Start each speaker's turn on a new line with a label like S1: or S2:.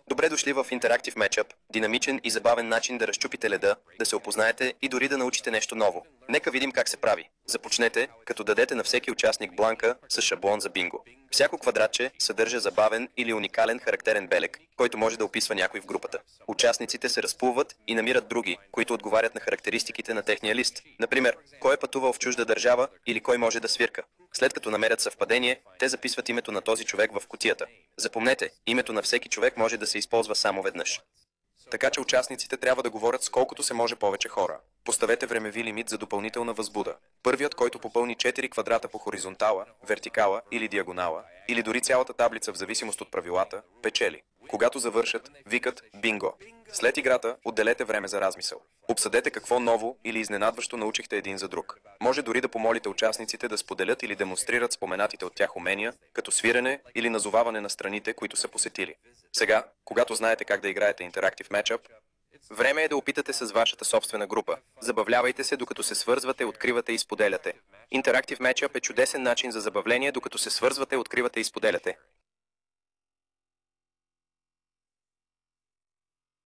S1: Добре дошли в Interactive Matchup, динамичен и забавен начин да разчупите леда, да се опознаете и дори да научите нещо ново. Нека видим как се прави. Започнете, като дадете на всеки участник бланка с шаблон за бинго. Всяко квадратче съдържа забавен или уникален характерен белег, който може да описва някой в групата. Участниците се разплуват и намират други, които отговарят на характеристиките на техния лист. Например, кой е пътувал в чужда държава или кой може да свирка. След като намерят съвпадение, те записват името на този човек в кутията. Запомнете, името на всеки човек може да се използва само веднъж. Така че участниците трябва да говорят с колкото се може повече хора. Поставете времеви лимит за допълнителна възбуда. Първият, който попълни 4 квадрата по хоризонтала, вертикала или диагонала, или дори цялата таблица в зависимост от правилата, печели. Когато завършат, викат «Бинго». След играта отделете време за размисъл. Обсъдете какво ново или изненадващо научихте един за друг. Може дори да помолите участниците да споделят или демонстрират споменатите от тях умения, като свирене или назоваване на страните, които са посетили. Сега, когато знаете как да играете Interactive Matchup, време е да опитате с вашата собствена група. Забавлявайте се, докато се свързвате, откривате и споделяте. Interactive Matchup е чудесен начин за забавление, докато се свързвате, откривате и споделяте.